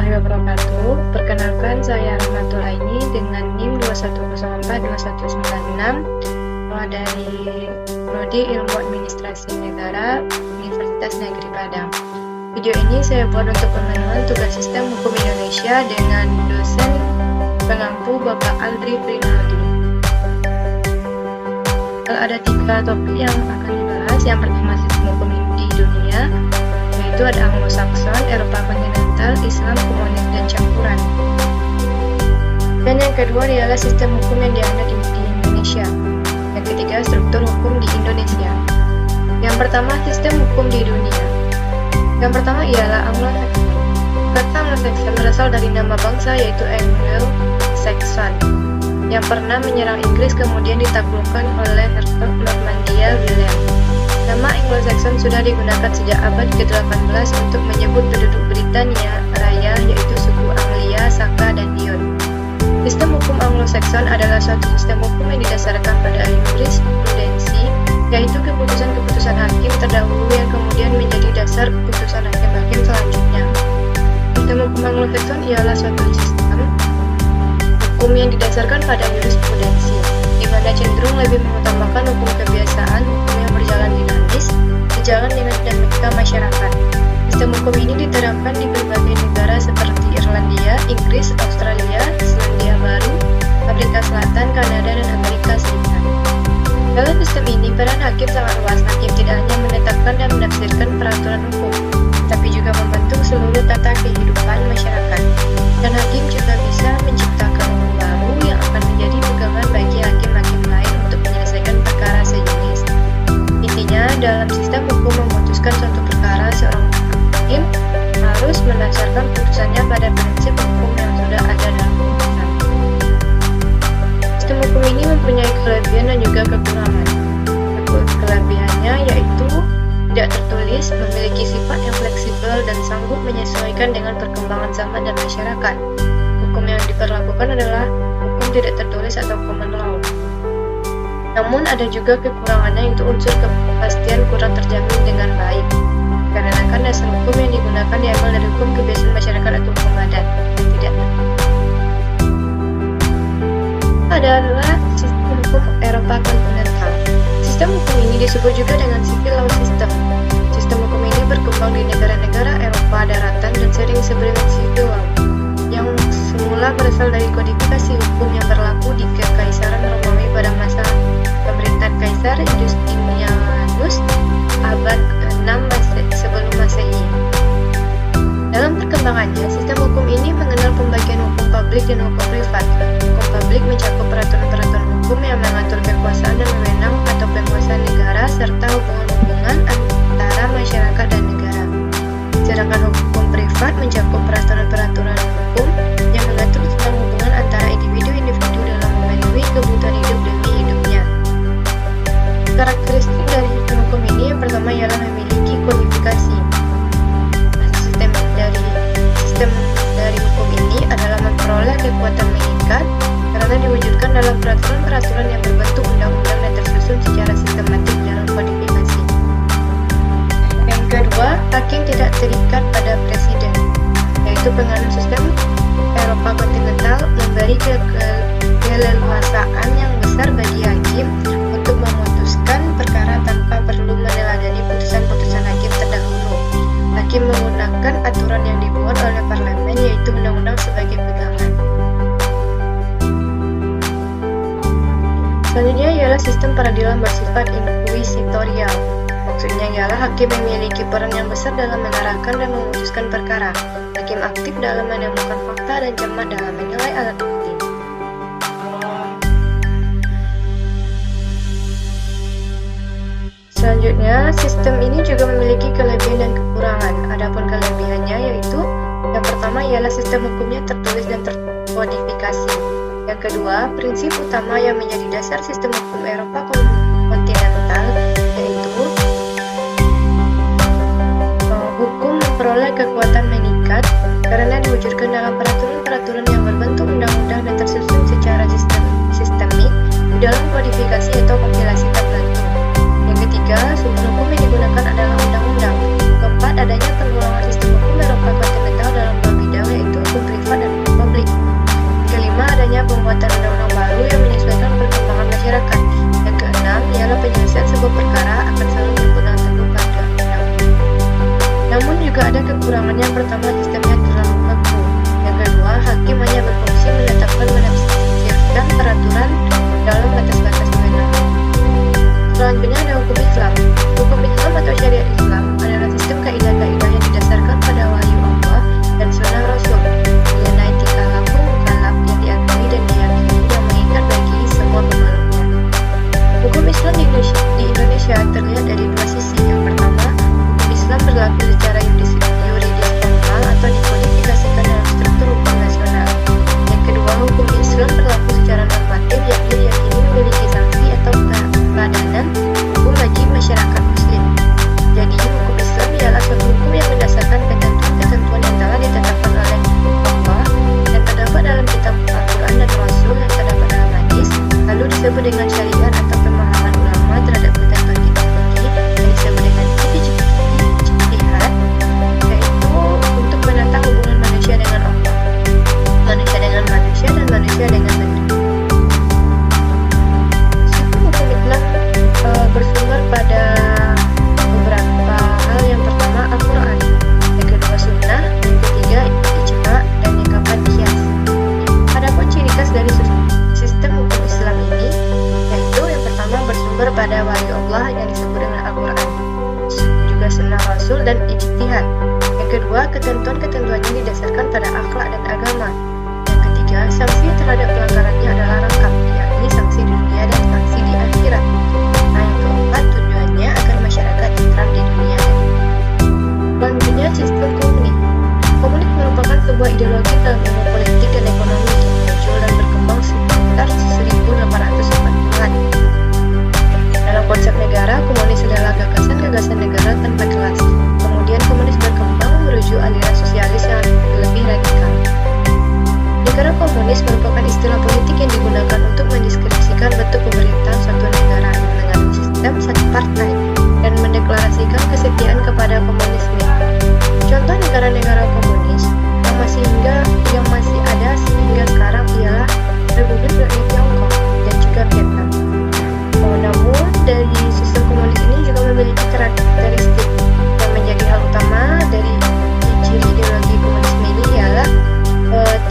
warahmatullahi wabarakatuh. Perkenalkan, saya Rahmatul Aini dengan NIM 21042196 dari Prodi Ilmu Administrasi Negara Universitas Negeri Padang. Video ini saya buat untuk pengenalan tugas sistem hukum Indonesia dengan dosen pengampu Bapak Aldri Prinaldi. Ada 3 topik yang akan dibahas. Yang pertama, sistem hukum di dunia, yaitu ada Anglo-Saxon, Eropa kontinental, Islam, komunis, dan campuran. Dan yang kedua ialah sistem hukum yang dianut di Indonesia. Yang ketiga, struktur hukum di Indonesia. Yang pertama, sistem hukum di dunia. Yang pertama ialah Anglo-Saxon. Kata Anglo-Saxon berasal dari nama bangsa, yaitu Anglo-Saxon, yang pernah menyerang Inggris kemudian ditaklukkan oleh Hertog Normandia William. Nama Anglo-Saxon sudah digunakan sejak abad ke-18 untuk menyebut penduduk Britania Raya, yaitu suku Anglia, Saka, dan Dion. Sistem hukum Anglo-Saxon adalah suatu sistem hukum yang didasarkan pada jurisprudensi, yaitu keputusan-keputusan hakim terdahulu yang kemudian menjadi dasar keputusan hakim-hakim selanjutnya. Sistem hukum Anglo-Saxon ialah suatu sistem hukum yang didasarkan pada jurisprudensi, di mana cenderung lebih mengutamakan hukum kebiasaan, hukum yang berjalan dinamis, sejalan dengan dinamika masyarakat. Sistem hukum ini diterapkan di berbagai negara seperti Irlandia, Inggris, Australia, Selandia Baru, Afrika Selatan, Kanada, dan Amerika Serikat. Dalam sistem ini, peran hakim sangat luas. Hakim tidak hanya menetapkan dan menafsirkan peraturan hukum, tapi juga membentuk seluruh tata kehidupan masyarakat. Dan hakim juga bisa menciptakan hukum baru yang akan menjadi pegangan bagi hakim-hakim lain untuk menyelesaikan perkara sejenis. Intinya, dalam sistem hukum memutuskan suatu perkara, seorang hakim harus mendasarkan putusannya pada prinsip hukum yang sudah ada dalam putusan. Sistem hukum ini mempunyai kelebihan dan juga kekurangan. Kelebihannya yaitu tidak tertulis, memiliki sifat yang fleksibel, dan sanggup menyesuaikan dengan perkembangan zaman dan masyarakat. Hukum yang diperlakukan adalah hukum tidak tertulis atau common law. Namun ada juga kekurangannya, yaitu unsur kepastian kurang terjamin dengan baik. Karena dasar hukum yang digunakan diambil dari hukum kebiasaan masyarakat atau hukum adat. Tidak. Adalah sistem hukum Eropa kontinental. Sistem hukum ini disebut juga dengan civil law system. Sistem hukum ini berkembang di negara-negara Eropa daratan dan sering disebut dengan civil law, yang semula berasal dari kodifikasi hukum yang berlaku di Kekaisaran Romawi pada masa pemerintahan Kaisar Justinianus abad ke-6 sebelum Masehi. Dalam perkembangannya, sistem hukum ini mengenal pembagian hukum publik dan hukum privat. Hukum publik mencakup peraturan-peraturan hukum yang mengatur kekuasaan dan wewenang atau penguasaan negara serta hubungan-hubungan antara masyarakat dan negara. Sedangkan hukum privat mencakup peraturan-peraturan hukum yang mengatur tentang hubungan antara individu-individu dalam memenuhi kebutuhan hidup demi hidupnya. Karakteristik dari sistem hukum ini yang pertama ialah memiliki kodifikasi. Sistem dari hukum ini adalah memperoleh kekuatan mengikat karena diwujudkan dalam peraturan-peraturan yang berbentuk undang-undang dan tersusun secara sistematik dalam kodifikasi. Yang kedua, hakim tidak terikat pada presiden, yaitu penganut sistem Eropa kontinental memberi keleluasaan yang besar bagi hakim untuk memutuskan perkara tanpa perlu meneladani putusan-putusan hakim terdahulu. Hakim menggunakan aturan yang dibuat oleh parlemen, yaitu undang-undang sebagai pegangan. Selanjutnya ialah sistem peradilan bersifat inkuisitorial. Maksudnya ialah hakim memiliki peran yang besar dalam mengarahkan dan memutuskan perkara. Hakim aktif dalam menemukan fakta dan cermat dalam menilai alat bukti. Selanjutnya, sistem ini juga memiliki kelebihan dan kekurangan. Adapun kelebihannya yaitu yang pertama ialah sistem hukumnya tertulis dan terkodifikasi. Yang kedua, prinsip utama yang menjadi dasar sistem hukum Eropa kontinental yaitu hukum memperoleh kekuatan mengikat karena diwujudkan dalam peraturan-peraturan yang berbentuk undang-undang dan tersusun secara sistemik di dalam kodifikasi atau kompilasi tertentu. Yang ketiga, sumber hukum yang digunakan adalah undang-undang. Keempat, adanya pengulangan sistem hukum Eropa kontinental dalam dua bidang, yaitu kedua, hakim hanya berfungsi menetapkan menafsirkan peraturan dalam batas-batas kewenangan. Selanjutnya ada hukum Islam. Hukum Islam atau syariat Islam adalah sistem kaidah-kaidah yang didasarkan pada wahyu Allah dan sunnah Rasul mengenai tingkah laku mukallaf yang diakui dan diyakini yang mengikat bagi semua pemeluknya. Hukum Islam di Indonesia terlihat dari dua sisi. Yang pertama, hukum Islam berlaku secara yuridis formal atau dikodifikasikan dalam struktur hukum nasional. Yang kedua, hukum Islam berlaku secara normatif, yakni diyakini memiliki sanksi atau padanan hukum bagi masyarakat Muslim. Jadi, hukum Islam ialah suatu hukum yang berdasarkan ketentuan-ketentuan yang telah ditetapkan oleh Allah yang terdapat dalam kitab Al-Quran dan Rasul yang terdapat dalam hadis, lalu disebut dengan syariat atau pemahaman ulama terhadap ketentuan kitab fikih yang disebut dengan ijtihad, yaitu untuk menata hubungan manusia dengan Allah, manusia dengan manusia, dan manusia dengan benda. Hukum Islam bersumber pada beberapa hal. Yang pertama Al-Quran, yang kedua Sunnah, yang ketiga ijma', dan yang keempat qiyas. Adapun ciri khas dari sistem hukum Islam ini yaitu yang pertama bersumber pada wahyu Allah yang disebut dengan Al-Quran, juga sunnah Rasul, dan ijtihad. Yang kedua, ketentuan-ketentuannya didasarkan pada akhlak dan agama. Yang ketiga, sanksi terhadap pelanggarannya adalah rangkap, yakni sanksi di dunia dan sanksi di akhirat. Nah, yang keempat, tujuannya agar masyarakat tentram di dunia. Selanjutnya, sistem komunis. Komunis merupakan sebuah ideologi dalam ilmu politik dan ekonomi yang muncul dan berkembang sekitar 1840-an. Dalam konsep negara, komunis adalah gagasan-gagasan negara tanpa kelas. Kemudian komunis berkembang menuju aliran sosialis yang lebih radikal. Negara komunis merupakan istilah politik yang digunakan untuk mendeskripsikan bentuk pemerintahan suatu negara yang mengandung sistem satu partai dan mendeklarasikan kesetiaan kepada komunisme. Contoh negara-negara komunis yang masih ada sehingga sekarang ialah Republik Rakyat Tiongkok dan juga Vietnam. Namun dari sistem komunis ini juga memiliki karakteristik yang menjadi hal utama dari ciri ideologi komunisme ini ialah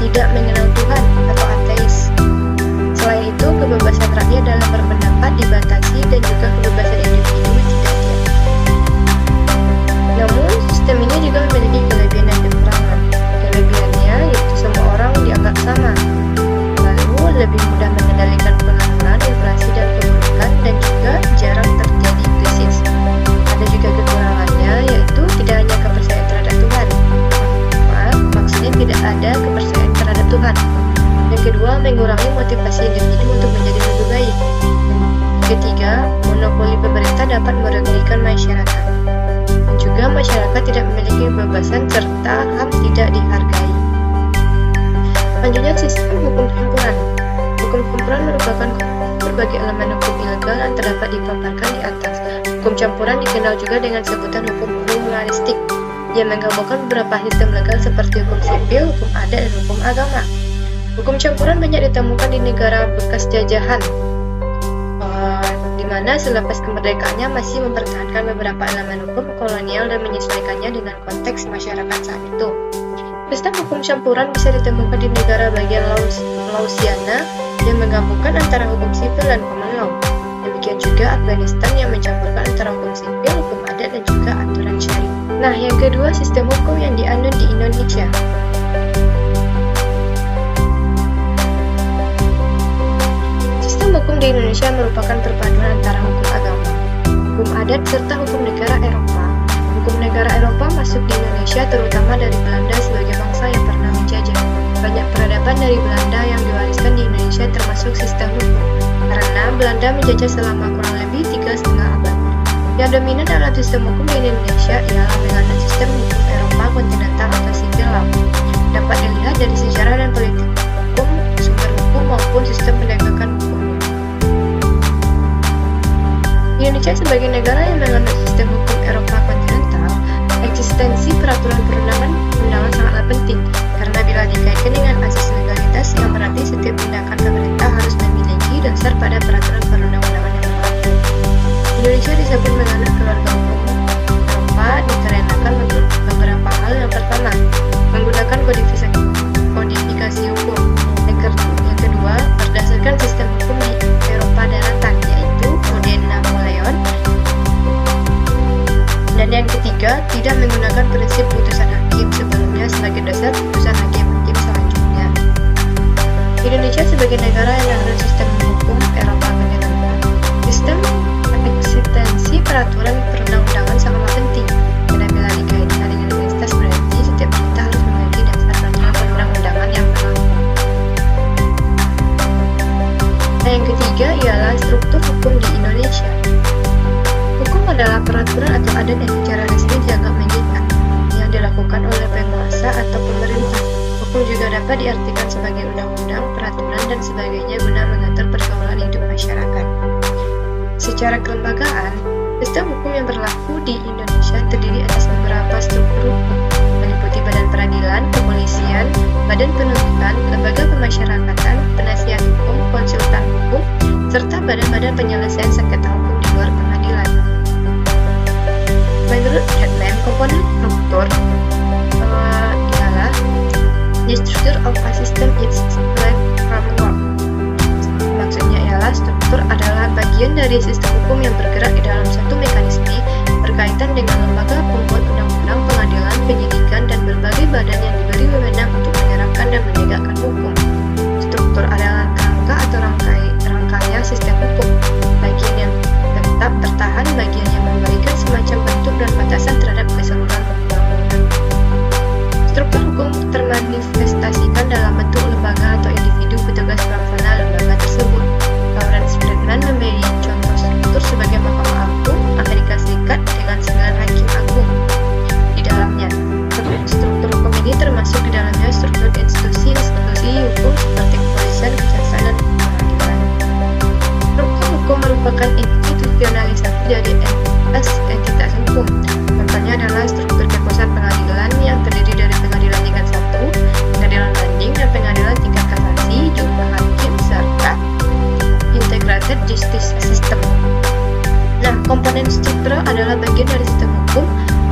tidak mengenal Tuhan atau ateis. Selain itu, kebebasan rakyat dalam berpendapat dibatasi dan juga kebebasan individu tidak diakui. Namun, sistem ini juga memiliki kelebihan dan kekurangan. Kelebihannya yaitu semua orang dianggap sama, lalu lebih mudah mengendalikan pengangguran, inflasi, dan keburukan, dan juga jarang terjadi krisis. Ada juga kekurangannya yaitu tidak hanya kepercayaan terhadap Tuhan. Maksudnya tidak ada kepercayaan terhadap Tuhan. Yang kedua, mengurangi motivasi individu untuk menjadi lebih baik. Yang ketiga, monopoli pemerintah dapat merugikan masyarakat. Dan juga masyarakat tidak memiliki kebebasan serta HAM tidak dihargai. Selanjutnya, sistem hukum campuran. Hukum campuran merupakan berbagai elemen hukum ilegal yang terdapat dipaparkan di atas. Hukum campuran dikenal juga dengan sebutan hukum pluralistik, yang menggabungkan beberapa sistem legal seperti hukum sipil, hukum adat, dan hukum agama. Hukum campuran banyak ditemukan di negara bekas jajahan, di mana selepas kemerdekaannya masih mempertahankan beberapa elemen hukum kolonial dan menyesuaikannya dengan konteks masyarakat saat itu. Sistem hukum campuran bisa ditemukan di negara bagian Lausiana yang menggabungkan antara hukum sipil dan common law. Demikian juga Afghanistan yang mencampurkan antara hukum sipil, hukum adat, dan juga aturan syariah. Nah, yang kedua, sistem hukum yang dianut di Indonesia. Sistem hukum di Indonesia merupakan perpaduan antara hukum agama, hukum adat, serta hukum negara Eropa. Hukum negara Eropa masuk di Indonesia terutama dari Belanda sebagai bangsa yang pernah menjajah. Banyak peradaban dari Belanda yang diwariskan di Indonesia termasuk sistem hukum, karena Belanda menjajah selama kurang lebih 3,5 abad. Yang dominan dalam sistem hukum di Indonesia ialah menganut sistem hukum Eropa kontinental atau civil law. Dapat dilihat dari sejarah dan politik hukum, sumber hukum maupun sistem penegakan hukumnya. Indonesia sebagai negara yang menganut sistem hukum Eropa kontinental, eksistensi peraturan perundangan sangatlah penting, karena bila dikaitkan dengan asas legalitas yang berarti setiap tindakan pemerintah harus memiliki dasar pada peraturan perundang-undangan yang berlaku. Indonesia disebut menganut keluarga hukum Eropa dikarenakan beberapa hal. Yang pertama, menggunakan kodifikasi juga dapat diartikan sebagai undang-undang, peraturan, dan sebagainya guna mengatur pergaulan hidup masyarakat. Secara kelembagaan, sistem hukum yang berlaku di Indonesia terdiri atas beberapa struktur hukum, meliputi badan peradilan, kepolisian, badan penuntutan, lembaga pemasyarakatan, penasihat hukum, konsultan hukum, serta badan-badan penyelesaian sengketa hukum di luar pengadilan. Menurut Headlam, komponen struktur ialah the structure of a system is derived from law. Maksudnya ialah struktur adalah bagian dari sistem hukum yang bergerak di dalam satu mekanisme berkaitan dengan lembaga pembuat undang-undang, pengadilan, penyidikan, dan berbagai badan yang diberi wewenang untuk menerapkan dan menegakkan hukum. Struktur adalah kerangka atau rangkaian sistem hukum, bagian yang tetap tertahan, bagian yang memberikan semacam bentuk dan batasan terhadap keseluruhan pembangunan. Struktur hukum termanifestasikan dalam bentuk lembaga atau individu petugas pelaksana lembaga tersebut. Lawrence Friedman memberi contoh struktur sebagai Mahkamah Agung Amerika Serikat dengan 9 hakim agung di dalamnya. Struktur hukum ini termasuk di dalamnya struktur institusi hukum seperti kepolisian, kejaksaan, dan pengadilan. Struktur hukum merupakan institusionalisasi dari entitas hukum. Contohnya adalah struktur keputusan pengadilan yang terdiri dari pengadilan tingkat 1, pengadilan banding, dan pengadilan tingkat kasasi, jumlah hakim, serta integrated justice system. Nah, komponen struktural adalah bagian dari sistem hukum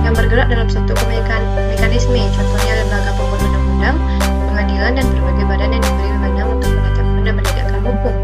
yang bergerak dalam suatu mekanisme, contohnya lembaga pembuat undang-undang, pengadilan, dan berbagai badan yang diberi wewenang untuk menetapkan dan menegakkan hukum.